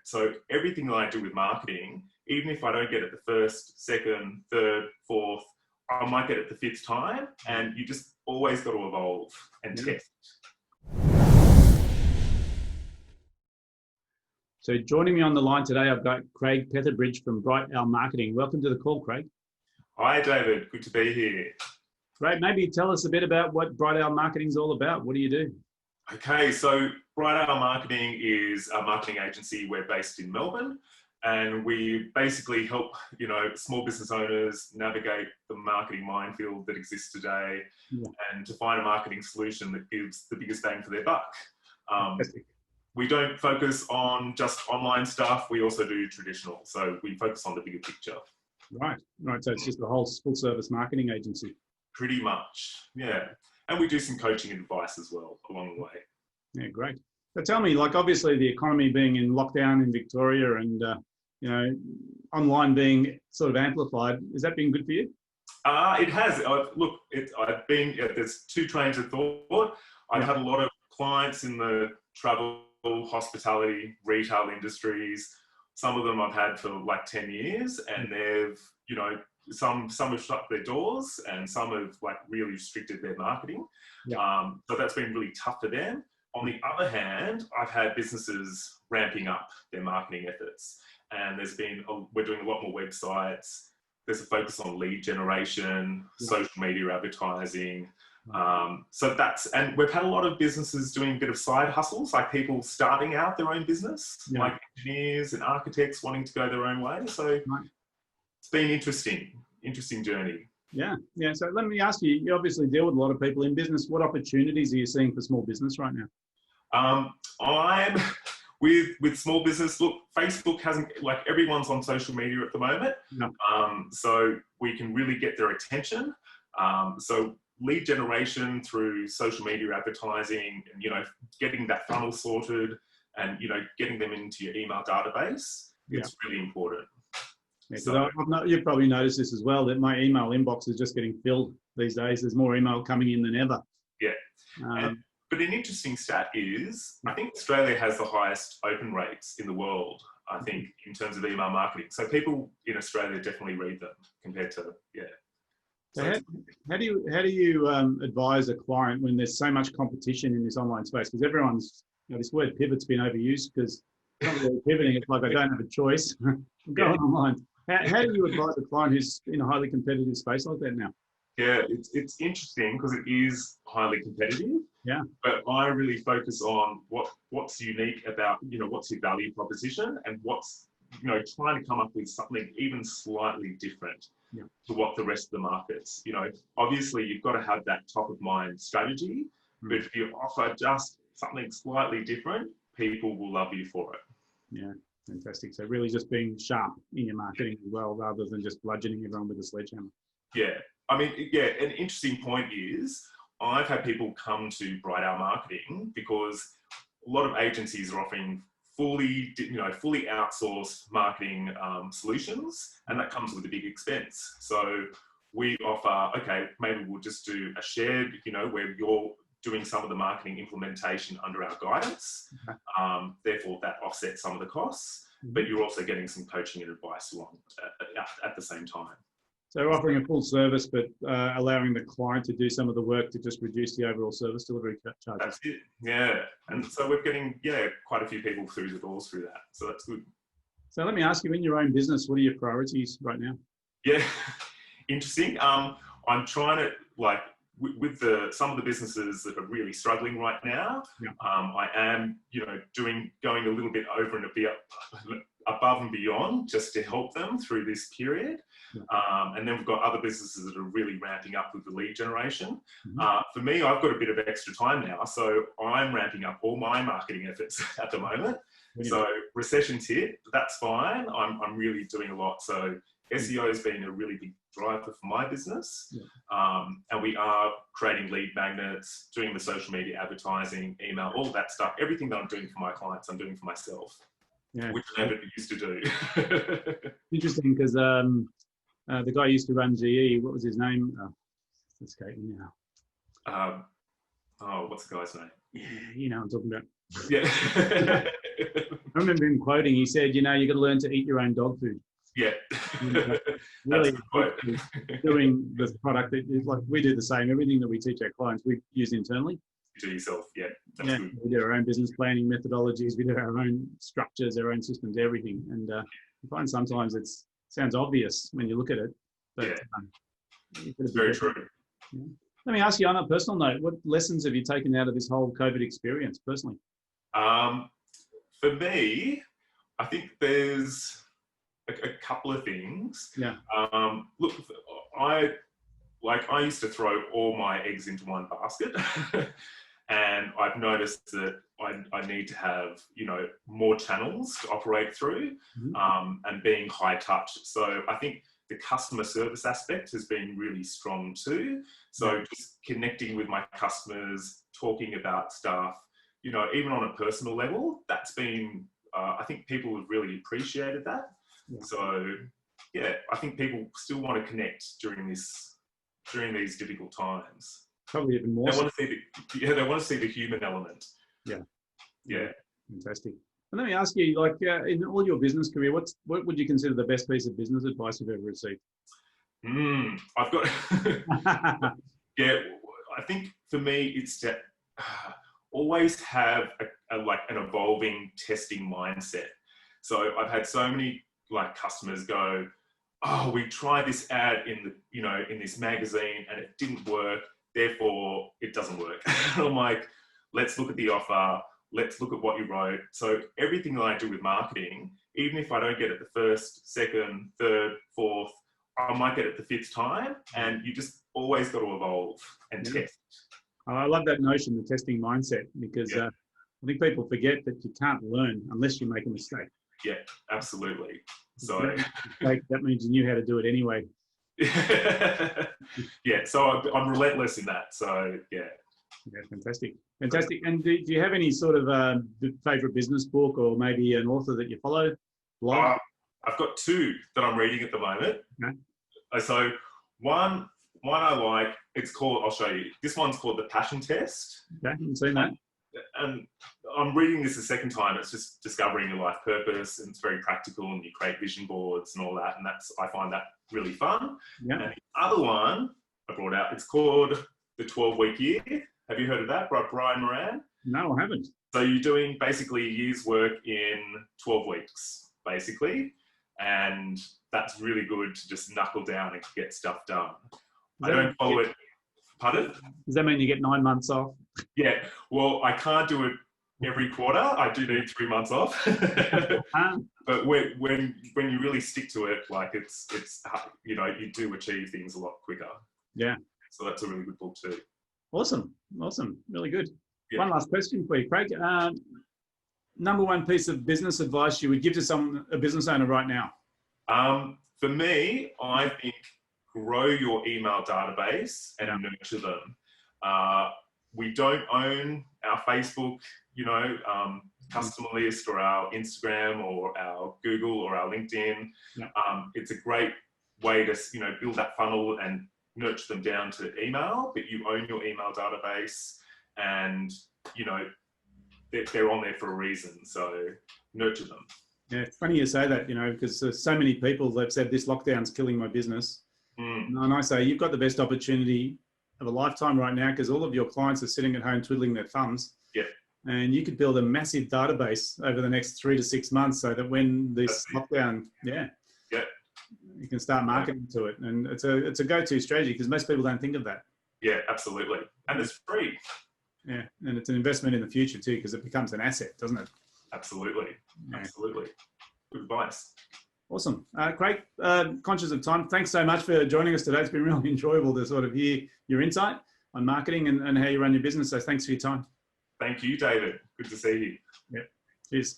So everything that I do with marketing, even if I don't get it the first, second, third, fourth, I might get it the fifth time, and you just always got to evolve and test. So joining me on the line today, I've got Craig Pethebridge from Bright Owl Marketing. Welcome to the call, Craig. Hi, David. Good to be here. Great. Maybe tell us a bit about what Bright Owl Marketing is all about. What do you do? Okay, so Bright Owl Marketing is a marketing agency. We're based in Melbourne, and we basically help, small business owners navigate the marketing minefield that exists today, and to find a marketing solution that gives the biggest bang for their buck. We don't focus on just online stuff. We also do traditional. So we focus on the bigger picture. Right. So it's just a whole full service marketing agency. Pretty much, yeah. And we do some coaching and advice as well along the way. Yeah, great. So tell me, obviously the economy being in lockdown in Victoria and, online being sort of amplified, has that been good for you? It has. There's two trains of thought. I've had a lot of clients in the travel, hospitality, retail industries. Some of them I've had for like 10 years, and they've, some have shut their doors and some have really restricted their marketing. So that's been really tough for them. On the other hand, I've had businesses ramping up their marketing efforts, and we're doing a lot more websites. There's a focus on lead generation, social media advertising. And we've had a lot of businesses doing a bit of side hustles, like people starting out their own business, like engineers and architects wanting to go their own way. So it's been interesting journey. Yeah. So let me ask you, you obviously deal with a lot of people in business. What opportunities are you seeing for small business right now? I'm with small business. Look, Facebook hasn't, everyone's on social media at the moment. So we can really get their attention. So lead generation through social media advertising and, getting that funnel sorted and, getting them into your email database, it's really important. Yeah, so you've probably noticed this as well, that my email inbox is just getting filled these days. There's more email coming in than ever. Yeah. But an interesting stat is, I think Australia has the highest open rates in the world, I think, in terms of email marketing. So people in Australia definitely read them compared to, So how do you advise a client when there's so much competition in this online space? Because everyone's, this word pivot's been overused because it's not really pivoting. It's like I don't have a choice. I'm going online. How do you advise a client who's in a highly competitive space like that now? Yeah, it's interesting because it is highly competitive. Yeah. But I really focus on what's unique about, what's your value proposition and what's, trying to come up with something even slightly different to what the rest of the markets, obviously you've got to have that top of mind strategy, but if you offer just something slightly different, people will love you for it. Yeah, fantastic. So really just being sharp in your marketing as well, rather than just bludgeoning everyone with a sledgehammer. Yeah. I mean, an interesting point is I've had people come to Bright Owl Marketing because a lot of agencies are offering fully outsourced marketing solutions, and that comes with a big expense. So we offer, maybe we'll just do a shared, where you're doing some of the marketing implementation under our guidance. Therefore, that offsets some of the costs, but you're also getting some coaching and advice along at the same time. So offering a full service, but allowing the client to do some of the work to just reduce the overall service delivery charges. That's it. Yeah. And so we're getting, quite a few people through the doors through that. So that's good. So let me ask you, in your own business, what are your priorities right now? Yeah, interesting. I'm trying to, with some of the businesses that are really struggling right now, I am, going a little bit over and above and beyond just to help them through this period. And then we've got other businesses that are really ramping up with the lead generation. For me, I've got a bit of extra time now, so I'm ramping up all my marketing efforts at the moment. So recession's hit, but that's fine. I'm really doing a lot. So SEO has been a really big driver for my business. And we are creating lead magnets, doing the social media advertising, email, all that stuff. Everything that I'm doing for my clients, I'm doing for myself, which I never used to do. Interesting, because the guy used to run GE. What was his name? It's escaping now. What's the guy's name? Yeah, you know what I'm talking about. Yeah. I remember him quoting, he said, you got to learn to eat your own dog food. Yeah. Really That's quite. doing this product, like we do the same. Everything that we teach our clients, we use internally. Do yourself. Yeah. That's good. We do our own business planning methodologies. We do our own structures, our own systems, everything. And I find sometimes it sounds obvious when you look at it, but it's very true. Yeah. Let me ask you on a personal note, what lessons have you taken out of this whole COVID experience personally? For me, I think there's a couple of things. Yeah. Look, I used to throw all my eggs into one basket. And I've noticed that I need to have, more channels to operate through, and being high touch. So I think the customer service aspect has been really strong too. So just connecting with my customers, talking about stuff, even on a personal level, that's been, I think people have really appreciated that. Yeah. So yeah, I think people still want to connect during these difficult times. Probably even more. They want to see the human element. Yeah. Fantastic. And let me ask you, like, in all your business career, what would you consider the best piece of business advice you've ever received? I've got. Yeah, I think for me it's to always have an evolving testing mindset. So I've had so many customers go, "Oh, we tried this ad in this magazine and it didn't work. Therefore, it doesn't work." And I'm like, let's look at the offer. Let's look at what you wrote. So everything that I do with marketing, even if I don't get it the first, second, third, fourth, I might get it the fifth time. And you just always got to evolve and test. I love that notion, the testing mindset, because I think people forget that you can't learn unless you make a mistake. Yeah, absolutely. So that means you knew how to do it anyway. Yeah, so I'm relentless in that. So yeah. Yeah, fantastic. And do you have any sort of favorite business book or maybe an author that you follow? Blog? I've got two that I'm reading at the moment. Okay. So one I like, I'll show you. This one's called The Passion Test. Okay, I haven't seen that. And I'm reading this the second time. It's just discovering your life purpose, and it's very practical, and you create vision boards and all that. And I find that really fun. Yeah. And the other one I brought out, it's called The 12-Week Year. Have you heard of that by Brian Moran? No, I haven't. So you're doing basically a year's work in 12 weeks, basically. And that's really good to just knuckle down and get stuff done. I don't follow it. Pardon? Does that mean you get 9 months off? Yeah. Well, I can't do it every quarter. I do need 3 months off. But when you really stick to it, it's you do achieve things a lot quicker. Yeah. So that's a really good book too. Awesome. Really good. Yeah. One last question for you, Craig. Number one piece of business advice you would give to a business owner right now? For me, I think grow your email database and nurture them. We don't own our Facebook, customer list, or our Instagram, or our Google, or our LinkedIn. Yeah. It's a great way to, build that funnel and nurture them down to email, but you own your email database, and they're on there for a reason. So nurture them. Yeah, it's funny you say that, because there's so many people that said this lockdown's killing my business. And I say you've got the best opportunity of a lifetime right now, because all of your clients are sitting at home twiddling their thumbs. Yeah. And you could build a massive database over the next 3 to 6 months, so that when this lockdown, you can start marketing to it. And it's a go-to strategy, because most people don't think of that. Yeah, absolutely. And it's free. Yeah, and it's an investment in the future too, because it becomes an asset, doesn't it? Absolutely. Yeah. Absolutely. Good advice. Awesome. Craig, conscious of time, thanks so much for joining us today. It's been really enjoyable to sort of hear your insight on marketing and how you run your business. So thanks for your time. Thank you, David. Good to see you. Yeah. Cheers.